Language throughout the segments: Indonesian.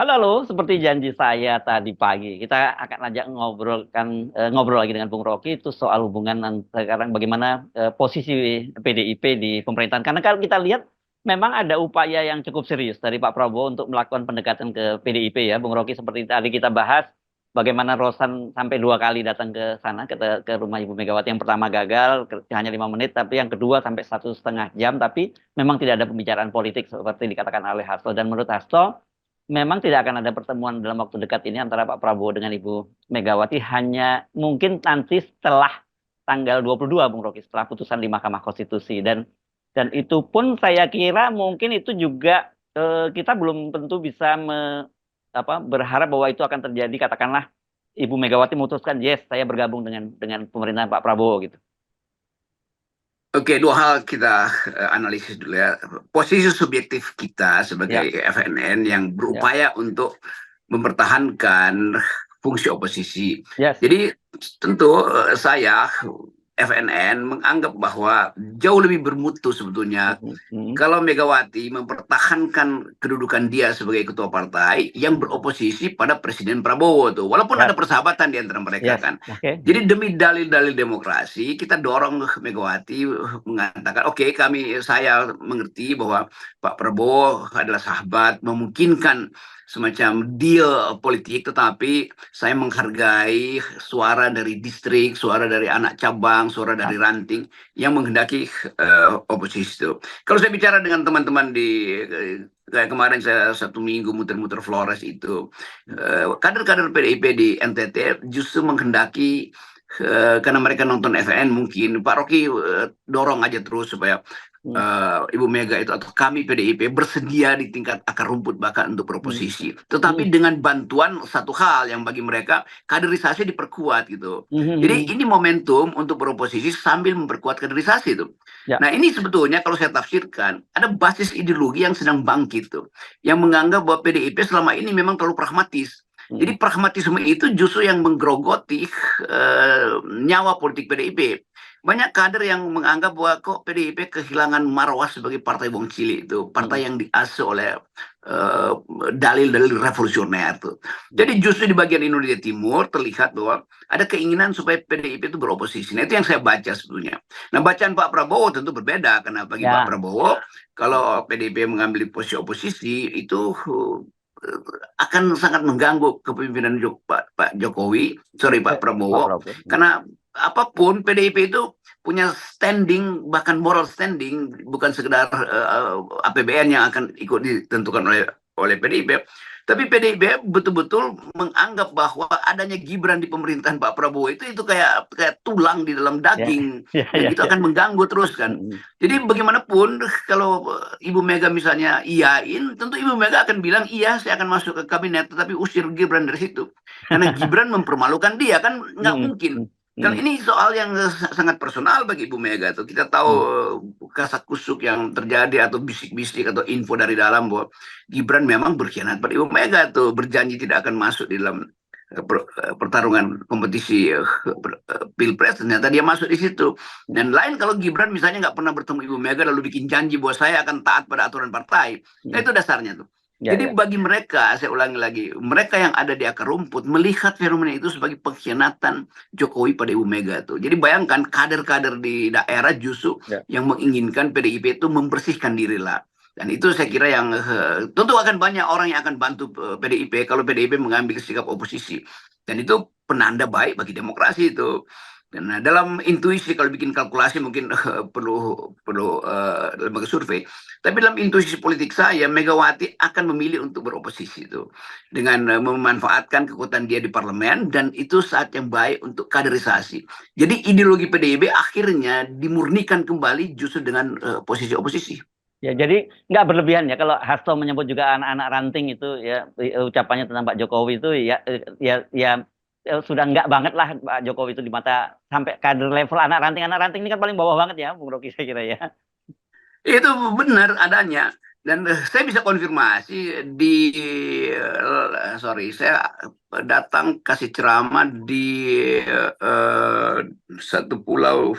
Lalu seperti janji saya tadi pagi, kita akan ajak ngobrol lagi dengan Bung Rocky itu soal hubungan sekarang bagaimana posisi PDIP di pemerintahan. Karena kalau kita lihat memang ada upaya yang cukup serius dari Pak Prabowo untuk melakukan pendekatan ke PDIP ya, Bung Rocky seperti tadi kita bahas bagaimana Rosan sampai 2 kali datang ke sana ke rumah Ibu Megawati. Yang pertama gagal hanya 5 menit, tapi yang kedua sampai 1,5 jam. Tapi memang tidak ada pembicaraan politik seperti dikatakan oleh Hasto. Dan menurut Hasto memang tidak akan ada pertemuan dalam waktu dekat ini antara Pak Prabowo dengan Ibu Megawati, hanya mungkin nanti setelah tanggal 22, Bung Rocky, setelah putusan di Mahkamah Konstitusi. Dan itu pun saya kira mungkin itu juga kita belum tentu bisa berharap bahwa itu akan terjadi, katakanlah Ibu Megawati memutuskan yes saya bergabung dengan pemerintahan Pak Prabowo gitu. Oke, dua hal kita analisis dulu ya. Posisi subjektif kita sebagai Ya, FNN yang ya, berupaya untuk mempertahankan fungsi oposisi. yes. Jadi tentu saya FNN menganggap bahwa jauh lebih bermutu sebetulnya Mhm. kalau Megawati mempertahankan kedudukan dia sebagai ketua partai yang beroposisi pada Presiden Prabowo tuh, walaupun ada Yes, persahabatan di antara mereka yes, kan. oke. Jadi demi dalil-dalil demokrasi kita dorong Megawati mengatakan, oke, saya mengerti bahwa Pak Prabowo adalah sahabat, memungkinkan semacam deal politik, tetapi saya menghargai suara dari distrik, suara dari anak cabang, suara dari ranting yang menghendaki oposisi itu. Kalau saya bicara dengan teman-teman kayak kemarin saya 1 minggu muter-muter Flores itu, kader-kader PDIP di NTT justru menghendaki karena mereka nonton FN mungkin Pak Rocky dorong aja terus supaya Hmm, Ibu Mega itu atau kami PDIP bersedia di tingkat akar rumput bahkan untuk hmm, beroposisi. Tetapi hmm, dengan bantuan satu hal yang bagi mereka kaderisasi diperkuat gitu. hmm, hmm, Jadi hmm. ini momentum untuk beroposisi sambil memperkuat kaderisasi itu. Ya. Nah ini sebetulnya kalau saya tafsirkan ada basis ideologi yang sedang bangkit tuh, yang menganggap bahwa PDIP selama ini memang terlalu pragmatis. Hmm. Jadi pragmatisme itu justru yang menggerogoti nyawa politik PDIP. Banyak kader yang menganggap bahwa kok PDIP kehilangan marwah sebagai partai wong cilik itu, Hmm. partai yang diasuh oleh eh, dalil-dalil revolusioner tuh. Hmm. Jadi justru di bagian Indonesia Timur terlihat bahwa ada keinginan supaya PDIP itu beroposisi. Nah, itu yang saya baca sebetulnya. Nah, bacaan Pak Prabowo tentu berbeda karena bagi Pak Ya. Prabowo kalau PDIP mengambil posisi oposisi itu akan sangat mengganggu kepemimpinan Pak Jokowi, sorry Pak Pak Prabowo, Prabowo. karena apapun PDIP itu punya standing bahkan moral standing bukan sekedar APBN yang akan ikut ditentukan oleh PDIP, tapi PDIP betul-betul menganggap bahwa adanya Gibran di pemerintahan Pak Prabowo itu kayak tulang di dalam Ya, daging ya, dan ya, itu ya. akan mengganggu terus kan. Hmm. Jadi bagaimanapun kalau Ibu Mega misalnya iyain, tentu Ibu Mega akan bilang iya saya akan masuk ke kabinet, tetapi usir Gibran dari situ. Karena Gibran mempermalukan dia kan nggak Hmm. mungkin. Hmm. Kan Hmm. ini soal yang sangat personal bagi Ibu Mega tuh. Kita tahu Hmm. kasak kusuk yang terjadi atau bisik-bisik atau info dari dalam bahwa Gibran memang berkhianat pada Ibu Mega tuh, berjanji tidak akan masuk di dalam pertarungan kompetisi pilpres, ternyata dia masuk di situ. Hmm. Dan lain kalau Gibran misalnya nggak pernah bertemu Ibu Mega lalu bikin janji bahwa saya akan taat pada aturan partai, nah Hmm. itu dasarnya tuh. Ya, Jadi ya. bagi mereka, saya ulangi lagi, mereka yang ada di akar rumput melihat fenomena itu sebagai pengkhianatan Jokowi pada Ibu Mega tuh. Jadi bayangkan kader-kader di daerah justru Ya. yang menginginkan PDIP itu membersihkan diri lah. Dan itu saya kira yang tentu akan banyak orang yang akan bantu PDIP kalau PDIP mengambil sikap oposisi. Dan itu penanda baik bagi demokrasi itu. Nah, dalam intuisi kalau bikin kalkulasi mungkin perlu perlu lembaga survei. Tapi dalam intuisi politik saya, Megawati akan memilih untuk beroposisi itu dengan memanfaatkan kekuatan dia di parlemen dan itu saat yang baik untuk kaderisasi. Jadi ideologi PDIP akhirnya dimurnikan kembali justru dengan posisi oposisi. Ya, jadi nggak berlebihan ya kalau Hasto menyebut juga anak-anak ranting itu ya ucapannya tentang Pak Jokowi itu ya sudah nggak banget lah Pak Jokowi itu di mata sampai kader level anak ranting. Anak ranting ini kan paling bawah banget ya Bung Rocky saya kira ya. Itu benar adanya. Dan saya bisa konfirmasi sorry, saya datang kasih ceramah di satu pulau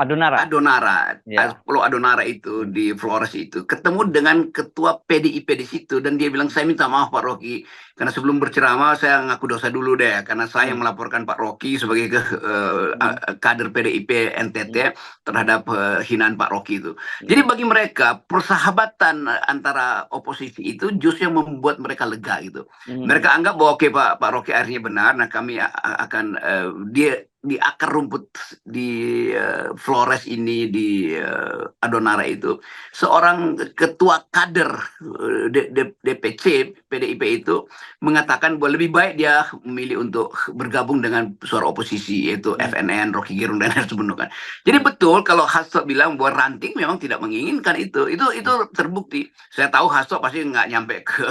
Adonara. Adonara, Ya. Pulau Adonara itu Hmm. di Flores itu, ketemu dengan ketua PDIP di situ, dan dia bilang, saya minta maaf Pak Rocky, karena sebelum berceramah saya ngaku dosa dulu deh, karena saya Hmm. yang melaporkan Pak Rocky sebagai Hmm. kader PDIP Hmm. NTT Hmm. terhadap hinaan Pak Rocky itu. Jadi Hmm. bagi mereka persahabatan antara oposisi itu justru yang membuat mereka lega gitu. Hmm. Mereka anggap bahwa oke Pak Rocky akhirnya benar, nah kami akan dia di akar rumput di Flores ini di Adonara itu seorang ketua kader DPC PDIP itu mengatakan bahwa lebih baik dia memilih untuk bergabung dengan suara oposisi yaitu Hmm. FNN, Rocky Gerung dan lain sebagainya. Jadi Hmm. betul kalau Hasto bilang bahwa Ranting memang tidak menginginkan itu terbukti. Saya tahu Hasto pasti nggak nyampe ke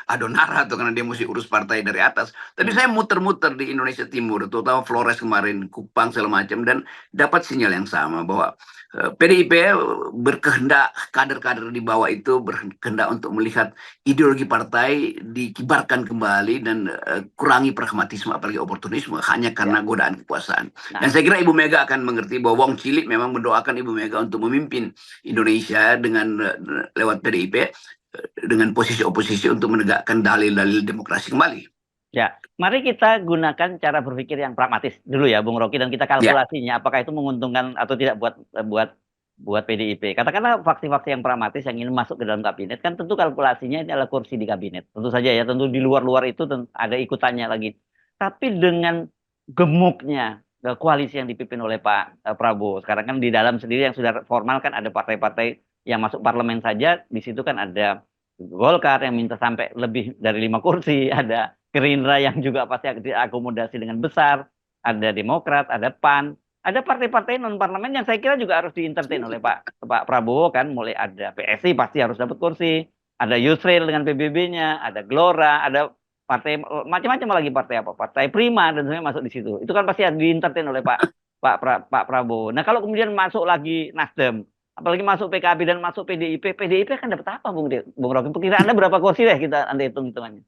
Adonara tuh karena dia mesti urus partai dari atas. Tapi Hmm. saya muter-muter di Indonesia Timur, terutama Flores kemarin, Kupang segala macam, dan dapat sinyal yang sama bahwa PDIP berkehendak kader-kader di bawah itu berkehendak untuk melihat ideologi partai dikibarkan kembali dan kurangi pragmatisme apalagi oportunisme hanya karena Ya. godaan kekuasaan. Dan Nah, saya kira Ibu Mega akan mengerti bahwa Wong Cilik memang mendoakan Ibu Mega untuk memimpin Indonesia dengan lewat PDIP dengan posisi oposisi untuk menegakkan dalil-dalil demokrasi kembali. ya, mari kita gunakan cara berpikir yang pragmatis dulu ya, Bung Rocky, dan kita Ya, kalkulasinya apakah itu menguntungkan atau tidak buat PDIP. Katakanlah faksi-faksi yang pragmatis yang ingin masuk ke dalam kabinet, kan tentu kalkulasinya ini adalah kursi di kabinet. Tentu saja ya, tentu di luar-luar itu ada ikutannya lagi. Tapi dengan gemuknya koalisi yang dipimpin oleh Pak Prabowo, sekarang kan di dalam sendiri yang sudah formal kan ada partai-partai yang masuk parlemen saja, di situ kan ada Golkar yang minta sampai lebih dari 5 kursi, ada Gerindra yang juga pasti diakomodasi dengan besar, ada Demokrat, ada PAN, ada partai-partai non parlemen yang saya kira juga harus dientertain oleh Pak Prabowo kan, mulai ada PSI pasti harus dapat kursi, ada Yusril dengan PBB-nya, ada Gelora, ada partai macam-macam lagi partai apa, Partai Prima dan semuanya masuk di situ. Itu kan pasti harus dientertain oleh Pak Prabowo. Nah kalau kemudian masuk lagi Nasdem, apalagi masuk PKB dan masuk PDIP akan dapat apa Bung Rocky? Kira Anda berapa kursi deh kita anda hitung-hitungannya.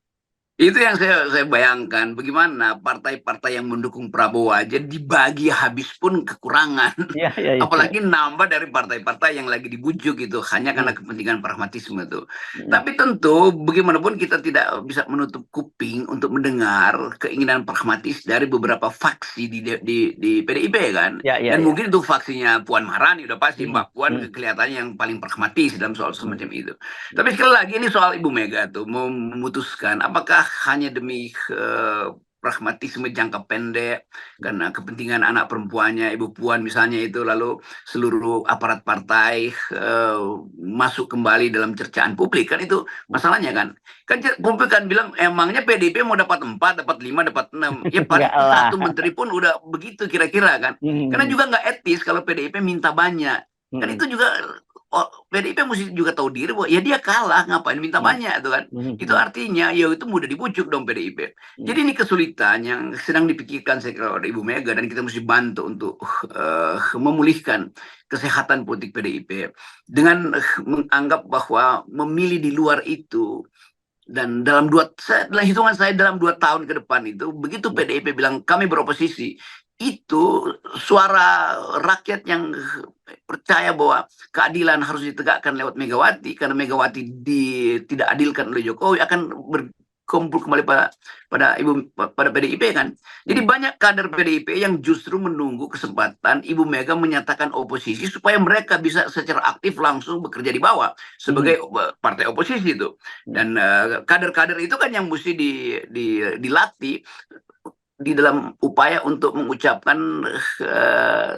itu yang saya bayangkan. Bagaimana partai-partai yang mendukung Prabowo aja dibagi habis pun kekurangan. Iya, iya, iya. Apalagi nambah dari partai-partai yang lagi dibujuk itu hanya karena Hmm. kepentingan pragmatisme itu. Hmm. Tapi tentu bagaimanapun kita tidak bisa menutup kuping untuk mendengar keinginan pragmatis dari beberapa faksi di PDIP kan. Ya, ya, Dan ya. mungkin itu faksinya Puan Maharani udah pasti Hmm. Mbak Puan Hmm. kelihatannya yang paling pragmatis dalam soal Hmm. semacam itu. Hmm. Tapi sekali lagi ini soal Ibu Mega tuh mau memutuskan apakah hanya demi pragmatisme jangka pendek karena kepentingan anak perempuannya Ibu Puan misalnya itu lalu seluruh aparat partai masuk kembali dalam cercaan publik kan itu masalahnya kan publik kan bilang emangnya PDIP mau dapat 4 dapat 5 dapat 6 ya Enggak paling lah. satu menteri pun udah begitu kira-kira kan karena Hmm. juga nggak etis kalau PDIP minta banyak kan Hmm. itu juga PDIP mesti juga tahu diri bahwa ya dia kalah ngapain minta Hmm. banyak itu kan Hmm. itu Hmm. artinya ya itu mudah dibujuk dong PDIP Hmm. jadi ini kesulitan yang sedang dipikirkan saya kira oleh Ibu Mega dan kita mesti bantu untuk memulihkan kesehatan politik PDIP dengan menganggap bahwa memilih di luar itu dan dalam hitungan saya dalam 2 tahun ke depan itu begitu PDIP bilang kami beroposisi itu suara rakyat yang percaya bahwa keadilan harus ditegakkan lewat Megawati karena Megawati tidak adilkan oleh Jokowi akan berkumpul kembali pada PDIP kan. Jadi Hmm. banyak kader PDIP yang justru menunggu kesempatan Ibu Mega menyatakan oposisi supaya mereka bisa secara aktif langsung bekerja di bawah Hmm. sebagai partai oposisi itu. Hmm. Dan kader-kader itu kan yang mesti dilatih di dalam upaya untuk mengucapkan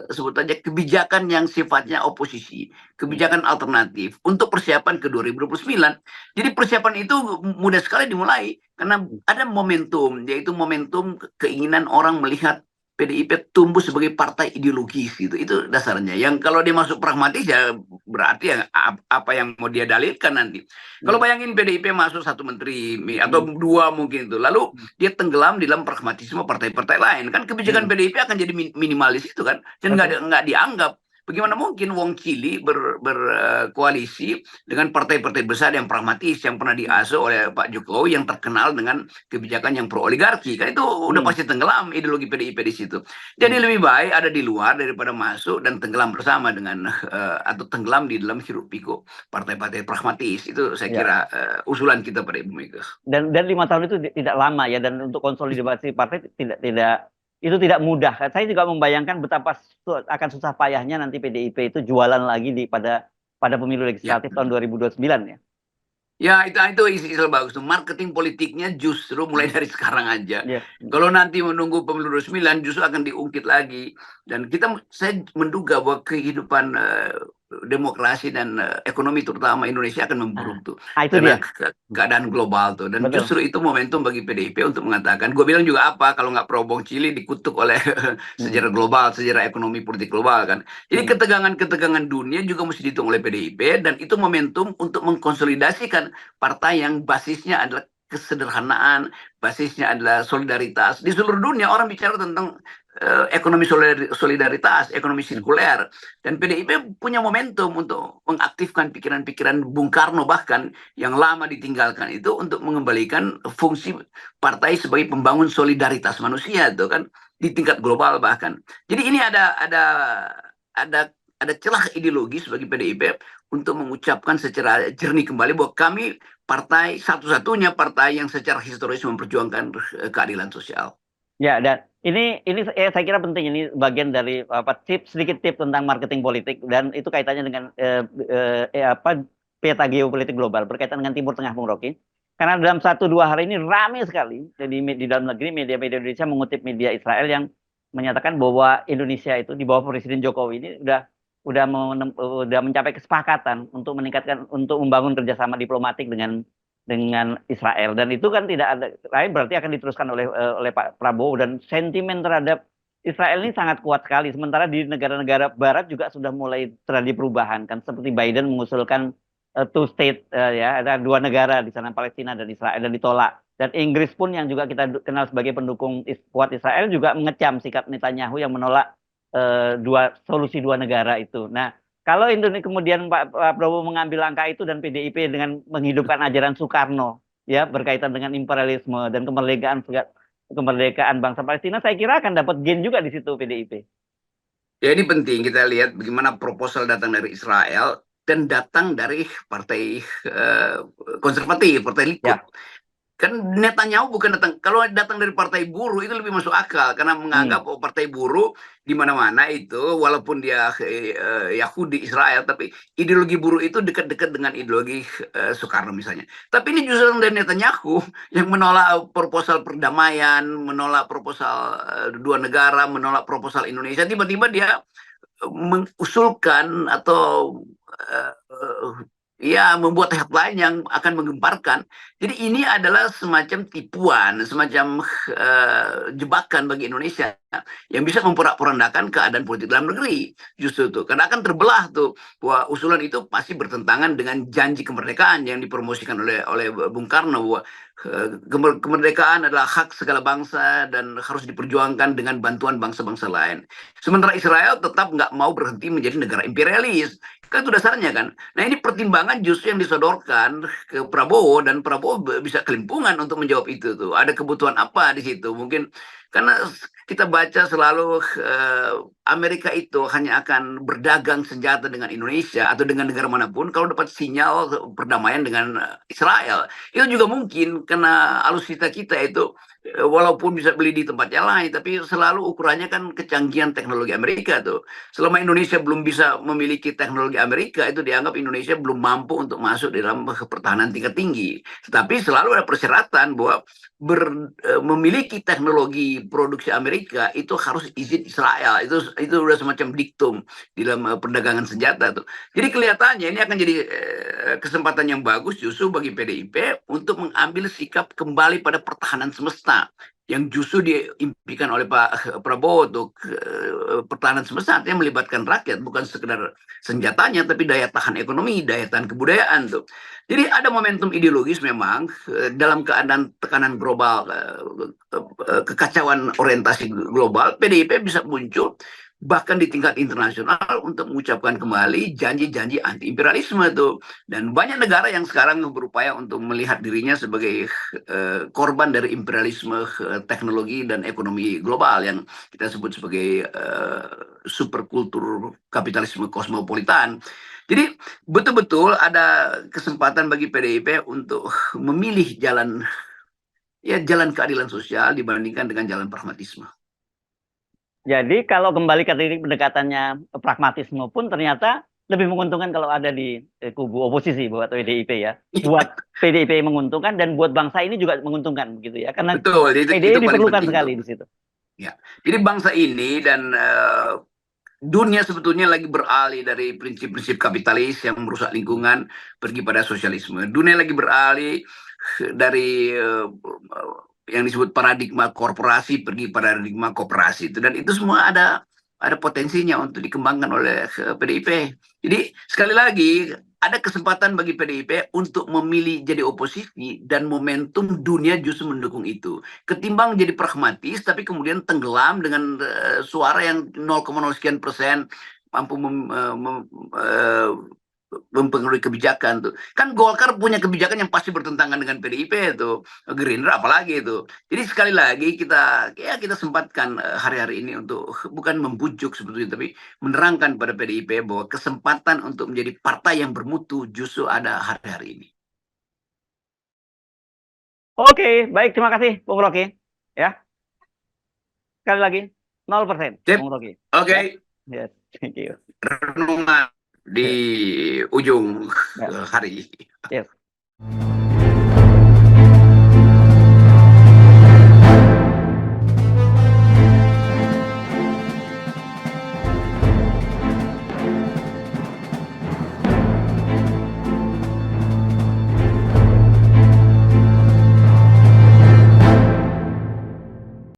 sebut aja kebijakan yang sifatnya oposisi, Hmm. kebijakan alternatif untuk persiapan ke 2029. Jadi persiapan itu mudah sekali dimulai karena ada momentum, yaitu momentum keinginan orang melihat PDIP tumbuh sebagai partai ideologis gitu. Itu dasarnya. Yang kalau dia masuk pragmatis ya berarti ya apa yang mau dia dalilkan nanti. Kalau Hmm. bayangin PDIP masuk 1 menteri atau Hmm. 2 mungkin itu. Lalu dia tenggelam di dalam pragmatisme partai-partai lain kan kebijakan Hmm. PDIP akan jadi minimalis itu kan dan Betul. nggak dianggap Bagaimana mungkin Wong Chili berkoalisi dengan partai-partai besar yang pragmatis yang pernah diasuh oleh Pak Jokowi yang terkenal dengan kebijakan yang pro oligarki, kan itu udah pasti tenggelam ideologi PDIP di situ. Jadi lebih baik ada di luar daripada masuk dan tenggelam bersama dengan atau tenggelam di dalam hiruk pikuk partai-partai pragmatis. Itu saya Ya. kira usulan kita pada Ibu Mega. Dan 5 tahun itu tidak lama ya, dan untuk konsolidasi partai tidak itu tidak mudah. Saya juga membayangkan betapa akan susah payahnya nanti PDIP itu jualan lagi pada pemilu Ya. legislatif tahun 2029 ya. Ya, itu istilah bagus tuh. Marketing politiknya justru mulai dari sekarang aja. Ya. Kalau nanti menunggu pemilu 29 justru akan diungkit lagi. Dan saya menduga bahwa kehidupan demokrasi dan ekonomi terutama Indonesia akan memburuk tuh. Itu Karena dia. keadaan global tuh. Dan Betul. justru itu momentum bagi PDIP untuk mengatakan, gue bilang juga apa kalau nggak pro Bong Cili dikutuk oleh sejarah global, sejarah ekonomi politik global kan. Jadi ketegangan-ketegangan dunia juga mesti dihitung oleh PDIP, dan itu momentum untuk mengkonsolidasikan partai yang basisnya adalah kesederhanaan, basisnya adalah solidaritas. Di seluruh dunia orang bicara tentang ekonomi solidaritas, ekonomi sirkuler, dan PDIP punya momentum untuk mengaktifkan pikiran-pikiran Bung Karno bahkan yang lama ditinggalkan itu untuk mengembalikan fungsi partai sebagai pembangun solidaritas manusia itu kan di tingkat global bahkan. Jadi ini ada celah ideologis bagi PDIP untuk mengucapkan secara jernih kembali bahwa kami partai satu-satunya partai yang secara historis memperjuangkan keadilan sosial. Ya, dan ini saya kira penting, ini bagian dari sedikit tips tentang marketing politik, dan itu kaitannya dengan peta geopolitik global berkaitan dengan Timur Tengah, Bung Rocky. Karena dalam 1-2 hari ini ramai sekali di dalam negeri media-media Indonesia mengutip media Israel yang menyatakan bahwa Indonesia itu di bawah Presiden Jokowi ini udah mencapai kesepakatan untuk membangun kerjasama diplomatik dengan Israel, dan itu kan tidak ada lain berarti akan diteruskan oleh Pak Prabowo, dan sentimen terhadap Israel ini sangat kuat sekali. Sementara di negara-negara Barat juga sudah mulai terjadi perubahan kan, seperti Biden mengusulkan two state, ya, ada 2 negara di sana, Palestina dan Israel, dan ditolak. Dan Inggris pun yang juga kita kenal sebagai pendukung kuat Israel juga mengecam sikap Netanyahu yang menolak solusi 2 negara itu. Nah, kalau Indonesia kemudian Pak Prabowo mengambil langkah itu dan PDIP dengan menghidupkan ajaran Soekarno ya berkaitan dengan imperialisme dan kemerdekaan bangsa Palestina, saya kira akan dapat gain juga di situ PDIP. Ya, ini penting kita lihat bagaimana proposal datang dari Israel dan datang dari partai konservatif, partai Likud. Ya. Kan Netanyahu bukan datang, kalau datang dari partai buruh itu lebih masuk akal karena menganggap partai buruh di mana-mana itu walaupun dia Yahudi Israel, tapi ideologi buruh itu dekat-dekat dengan ideologi Soekarno misalnya. Tapi ini justru dari Netanyahu yang menolak proposal perdamaian, menolak proposal 2 negara, menolak proposal Indonesia. Tiba-tiba dia mengusulkan atau ya membuat headline yang akan menggemparkan. Jadi ini adalah semacam tipuan, semacam jebakan bagi Indonesia yang bisa memporak-porandakan keadaan politik dalam negeri. Justru itu, karena akan terbelah tuh bahwa usulan itu pasti bertentangan dengan janji kemerdekaan yang dipromosikan oleh Bung Karno bahwa kemerdekaan adalah hak segala bangsa dan harus diperjuangkan dengan bantuan bangsa-bangsa lain. Sementara Israel tetap nggak mau berhenti menjadi negara imperialis. Kan itu dasarnya kan. Nah, ini pertimbangan justru yang disodorkan ke Prabowo, dan Prabowo bisa kelimpungan untuk menjawab itu tuh. Ada kebutuhan apa di situ? Mungkin karena kita baca selalu Amerika itu hanya akan berdagang senjata dengan Indonesia atau dengan negara manapun kalau dapat sinyal perdamaian dengan Israel. Itu juga mungkin karena alusista kita itu walaupun bisa beli di tempat yang lain, tapi selalu ukurannya kan kecanggihan teknologi Amerika tuh. Selama Indonesia belum bisa memiliki teknologi Amerika, itu dianggap Indonesia belum mampu untuk masuk dalam pertahanan tingkat tinggi. Tetapi selalu ada persyaratan bahwa memiliki teknologi produksi Amerika itu harus izin Israel. Itu udah semacam diktum di dalam perdagangan senjata tuh. Jadi kelihatannya ini akan jadi kesempatan yang bagus justru bagi PDIP untuk mengambil sikap kembali pada pertahanan semesta yang justru diimpikan oleh Pak Prabowo untuk pertahanan semesta, artinya melibatkan rakyat, bukan sekedar senjatanya tapi daya tahan ekonomi, daya tahan kebudayaan tuh. Jadi ada momentum ideologis memang dalam keadaan tekanan global, kekacauan orientasi global, PDIP bisa muncul bahkan di tingkat internasional untuk mengucapkan kembali janji-janji anti-imperialisme tuh. Dan banyak negara yang sekarang berupaya untuk melihat dirinya sebagai korban dari imperialisme teknologi dan ekonomi global yang kita sebut sebagai superkultur kapitalisme kosmopolitan. Jadi betul-betul ada kesempatan bagi PDIP untuk memilih jalan keadilan sosial dibandingkan dengan jalan pragmatisme. Jadi kalau kembali ke titik pendekatannya pragmatisme pun ternyata lebih menguntungkan kalau ada di kubu oposisi buat PDIP ya. Buat PDIP menguntungkan dan buat bangsa ini juga menguntungkan gitu ya. Karena Betul, itu PDIP paling diperlukan penting sekali tuh. di situ. Ya. Jadi bangsa ini dan dunia sebetulnya lagi beralih dari prinsip-prinsip kapitalis yang merusak lingkungan pergi pada sosialisme. Dunia lagi beralih dari yang disebut paradigma korporasi pergi pada paradigma kooperasi itu, dan itu semua ada potensinya untuk dikembangkan oleh PDIP. Jadi sekali lagi ada kesempatan bagi PDIP untuk memilih jadi oposisi dan momentum dunia justru mendukung itu. Ketimbang jadi pragmatis tapi kemudian tenggelam dengan suara yang 0,0 sekian persen mampu mempengaruhi kebijakan tuh. Kan Golkar punya kebijakan yang pasti bertentangan dengan PDIP itu, Gerindra apalagi itu. Jadi sekali lagi kita sempatkan hari-hari ini untuk bukan membujuk sebetulnya, tapi menerangkan pada PDIP bahwa kesempatan untuk menjadi partai yang bermutu justru ada hari-hari ini. Oke, baik, terima kasih Bung Rocky. Ya, sekali lagi 0%, Sip. Bung Rocky. Oke. Yes, thank you. Renungan di Yes, ujung ya, hari. yes.